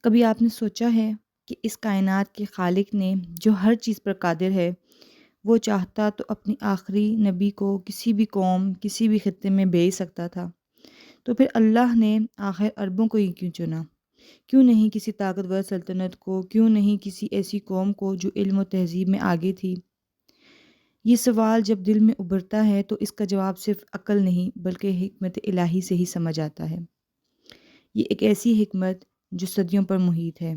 کبھی آپ نے سوچا ہے کہ اس کائنات کے خالق نے جو ہر چیز پر قادر ہے، وہ چاہتا تو اپنی آخری نبی کو کسی بھی قوم، کسی بھی خطے میں بھیج سکتا تھا؟ تو پھر اللہ نے آخر عربوں کو ہی کیوں چنا؟ کیوں نہیں کسی طاقتور سلطنت کو؟ کیوں نہیں کسی ایسی قوم کو جو علم و تہذیب میں آگے تھی؟ یہ سوال جب دل میں ابھرتا ہے تو اس کا جواب صرف عقل نہیں بلکہ حکمت الہی سے ہی سمجھ آتا ہے۔ یہ ایک ایسی حکمت جو صدیوں پر محیط ہے۔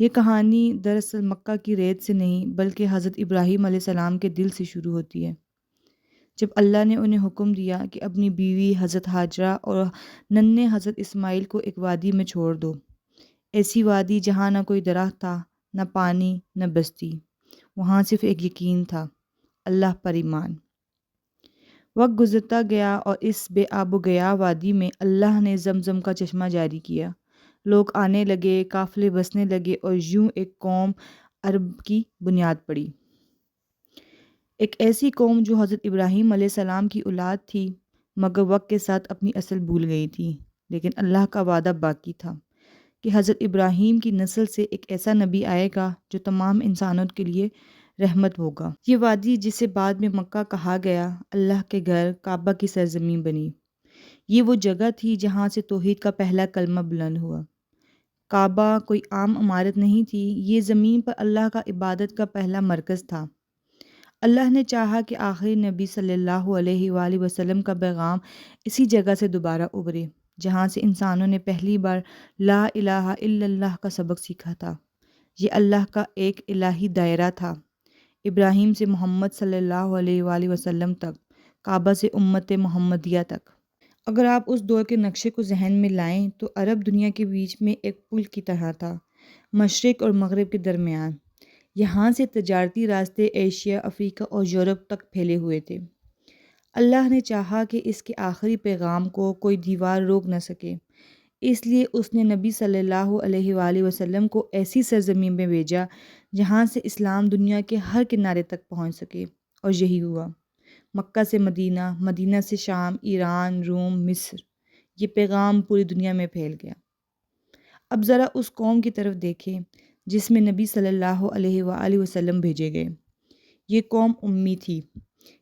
یہ کہانی دراصل مکہ کی ریت سے نہیں بلکہ حضرت ابراہیم علیہ السلام کے دل سے شروع ہوتی ہے۔ جب اللہ نے انہیں حکم دیا کہ اپنی بیوی حضرت ہاجرہ اور ننھے حضرت اسماعیل کو ایک وادی میں چھوڑ دو، ایسی وادی جہاں نہ کوئی درخت تھا، نہ پانی، نہ بستی، وہاں صرف ایک یقین تھا، اللہ پر ایمان۔ وقت گزرتا گیا اور اس بے آب و گیا وادی میں اللہ نے زمزم کا چشمہ جاری کیا، لوگ آنے لگے، قافلے بسنے لگے اور یوں ایک قوم عرب کی بنیاد پڑی۔ ایک ایسی قوم جو حضرت ابراہیم علیہ السلام کی اولاد تھی مگر وقت کے ساتھ اپنی اصل بھول گئی تھی، لیکن اللہ کا وعدہ باقی تھا کہ حضرت ابراہیم کی نسل سے ایک ایسا نبی آئے گا جو تمام انسانوں کے لیے رحمت ہوگا۔ یہ وادی جسے بعد میں مکہ کہا گیا، اللہ کے گھر کعبہ کی سرزمین بنی۔ یہ وہ جگہ تھی جہاں سے توحید کا پہلا کلمہ بلند ہوا۔ کعبہ کوئی عام عمارت نہیں تھی، یہ زمین پر اللہ کا عبادت کا پہلا مرکز تھا۔ اللہ نے چاہا کہ آخری نبی صلی اللہ علیہ وآلہ وسلم کا پیغام اسی جگہ سے دوبارہ ابھرے جہاں سے انسانوں نے پہلی بار لا الہ الا اللہ کا سبق سیکھا تھا۔ یہ اللہ کا ایک الہی دائرہ تھا، ابراہیم سے محمد صلی اللہ علیہ وآلہ وسلم تک، کعبہ سے امت محمدیہ تک۔ اگر آپ اس دور کے نقشے کو ذہن میں لائیں تو عرب دنیا کے بیچ میں ایک پل کی طرح تھا، مشرق اور مغرب کے درمیان۔ یہاں سے تجارتی راستے ایشیا، افریقہ اور یورپ تک پھیلے ہوئے تھے۔ اللہ نے چاہا کہ اس کے آخری پیغام کو کوئی دیوار روک نہ سکے، اس لیے اس نے نبی صلی اللہ علیہ وآلہ وسلم کو ایسی سرزمین میں بھیجا جہاں سے اسلام دنیا کے ہر کنارے تک پہنچ سکے، اور یہی ہوا۔ مکہ سے مدینہ، مدینہ سے شام، ایران، روم، مصر، یہ پیغام پوری دنیا میں پھیل گیا۔ اب ذرا اس قوم کی طرف دیکھیں جس میں نبی صلی اللہ علیہ وآلہ وسلم بھیجے گئے۔ یہ قوم امی تھی،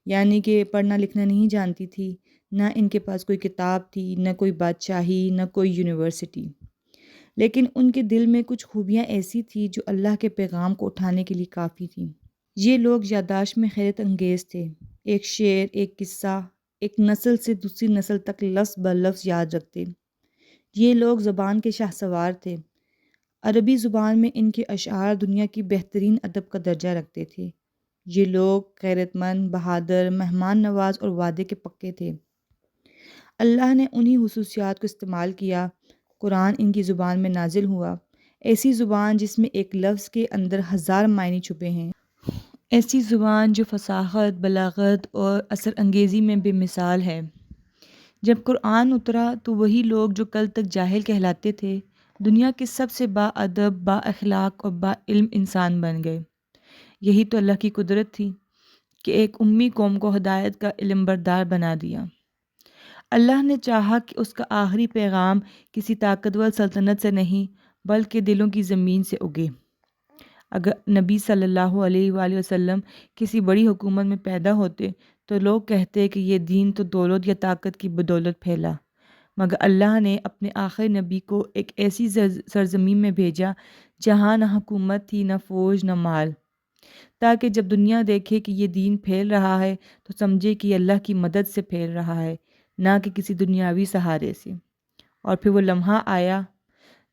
یعنی کہ پڑھنا لکھنا نہیں جانتی تھی، نہ ان کے پاس کوئی کتاب تھی، نہ کوئی بادشاہی، نہ کوئی یونیورسٹی، لیکن ان کے دل میں کچھ خوبیاں ایسی تھیں جو اللہ کے پیغام کو اٹھانے کے لیے کافی تھیں۔ یہ لوگ یادداشت میں حیرت انگیز تھے، ایک شعر، ایک قصہ، ایک نسل سے دوسری نسل تک لفظ بہ لفظ یاد رکھتے۔ یہ لوگ زبان کے شاہ سوار تھے، عربی زبان میں ان کے اشعار دنیا کی بہترین ادب کا درجہ رکھتے تھے۔ یہ لوگ غیرت مند، بہادر، مہمان نواز اور وعدے کے پکے تھے۔ اللہ نے انہی خصوصیات کو استعمال کیا، قرآن ان کی زبان میں نازل ہوا، ایسی زبان جس میں ایک لفظ کے اندر ہزار معنی چھپے ہیں، ایسی زبان جو فصاحت، بلاغت اور اثر انگیزی میں بے مثال ہے۔ جب قرآن اترا تو وہی لوگ جو کل تک جاہل کہلاتے تھے، دنیا کے سب سے با ادب، با اخلاق اور با علم انسان بن گئے۔ یہی تو اللہ کی قدرت تھی کہ ایک امی قوم کو ہدایت کا علم بردار بنا دیا۔ اللہ نے چاہا کہ اس کا آخری پیغام کسی طاقتور سلطنت سے نہیں بلکہ دلوں کی زمین سے اگے۔ اگر نبی صلی اللہ علیہ وآلہ وسلم کسی بڑی حکومت میں پیدا ہوتے تو لوگ کہتے کہ یہ دین تو دولت یا طاقت کی بدولت پھیلا، مگر اللہ نے اپنے آخری نبی کو ایک ایسی سرزمین میں بھیجا جہاں نہ حکومت تھی، نہ فوج، نہ مال، تاکہ جب دنیا دیکھے کہ یہ دین پھیل رہا ہے تو سمجھے کہ یہ اللہ کی مدد سے پھیل رہا ہے، نہ کہ کسی دنیاوی سہارے سے۔ اور پھر وہ لمحہ آیا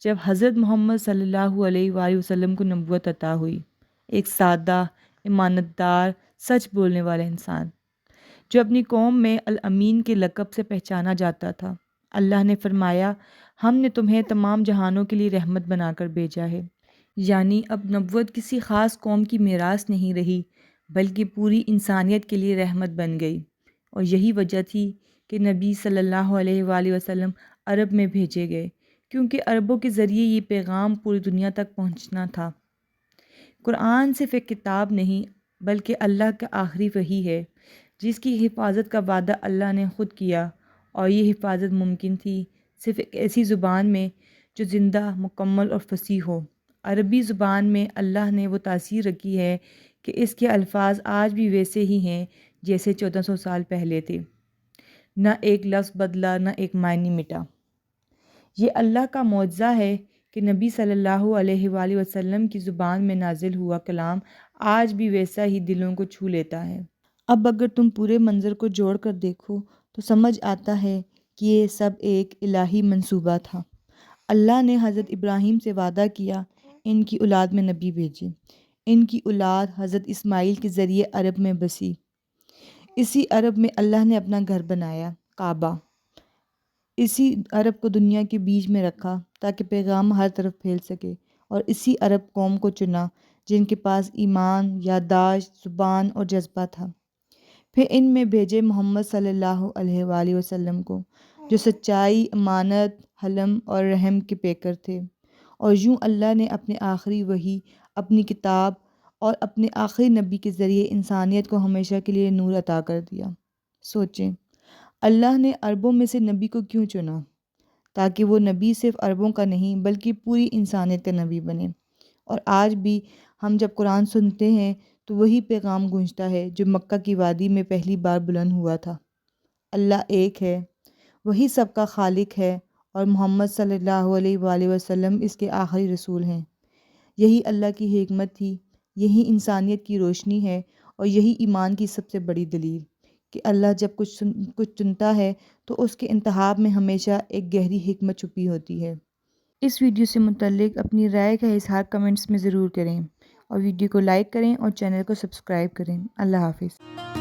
جب حضرت محمد صلی اللہ علیہ وآلہ وسلم کو نبوت عطا ہوئی، ایک سادہ، امانتدار، سچ بولنے والا انسان جو اپنی قوم میں الامین کے لقب سے پہچانا جاتا تھا۔ اللہ نے فرمایا، ہم نے تمہیں تمام جہانوں کے لیے رحمت بنا کر بھیجا ہے، یعنی اب نبوت کسی خاص قوم کی میراث نہیں رہی بلکہ پوری انسانیت کے لیے رحمت بن گئی۔ اور یہی وجہ تھی کہ نبی صلی اللہ علیہ وآلہ وسلم عرب میں بھیجے گئے، کیونکہ عربوں کے ذریعے یہ پیغام پوری دنیا تک پہنچنا تھا۔ قرآن صرف ایک کتاب نہیں بلکہ اللہ کا آخری وحی ہے جس کی حفاظت کا وعدہ اللہ نے خود کیا، اور یہ حفاظت ممکن تھی صرف ایک ایسی زبان میں جو زندہ، مکمل اور فصیح ہو۔ عربی زبان میں اللہ نے وہ تاثیر رکھی ہے کہ اس کے الفاظ آج بھی ویسے ہی ہیں جیسے 1400 سال پہلے تھے۔ نہ ایک لفظ بدلا، نہ ایک معنی مٹا۔ یہ اللہ کا معجزہ ہے کہ نبی صلی اللہ علیہ وآلہ وسلم کی زبان میں نازل ہوا کلام آج بھی ویسا ہی دلوں کو چھو لیتا ہے۔ اب اگر تم پورے منظر کو جوڑ کر دیکھو تو سمجھ آتا ہے کہ یہ سب ایک الہی منصوبہ تھا۔ اللہ نے حضرت ابراہیم سے وعدہ کیا، ان کی اولاد میں نبی بھیجے۔ ان کی اولاد حضرت اسماعیل کے ذریعے عرب میں بسی۔ اسی عرب میں اللہ نے اپنا گھر بنایا، کعبہ۔ اسی عرب کو دنیا کے بیچ میں رکھا تاکہ پیغام ہر طرف پھیل سکے، اور اسی عرب قوم کو چنا جن کے پاس ایمان، یادداشت، زبان اور جذبہ تھا۔ پھر ان میں بھیجے محمد صلی اللہ علیہ وآلہ وسلم کو، جو سچائی، امانت، حلم اور رحم کے پیکر تھے۔ اور یوں اللہ نے اپنے آخری وحی، اپنی کتاب اور اپنے آخری نبی کے ذریعے انسانیت کو ہمیشہ کے لیے نور عطا کر دیا۔ سوچیں، اللہ نے عربوں میں سے نبی کو کیوں چنا؟ تاکہ وہ نبی صرف عربوں کا نہیں بلکہ پوری انسانیت کا نبی بنے۔ اور آج بھی ہم جب قرآن سنتے ہیں تو وہی پیغام گونجتا ہے جو مکہ کی وادی میں پہلی بار بلند ہوا تھا۔ اللہ ایک ہے، وہی سب کا خالق ہے، اور محمد صلی اللہ علیہ وآلہ وسلم اس کے آخری رسول ہیں۔ یہی اللہ کی حکمت تھی، یہی انسانیت کی روشنی ہے، اور یہی ایمان کی سب سے بڑی دلیل کہ اللہ جب کچھ چنتا ہے تو اس کے انتخاب میں ہمیشہ ایک گہری حکمت چھپی ہوتی ہے۔ اس ویڈیو سے متعلق اپنی رائے کا اظہار کمنٹس میں ضرور کریں، اور ویڈیو کو لائک کریں اور چینل کو سبسکرائب کریں۔ اللہ حافظ۔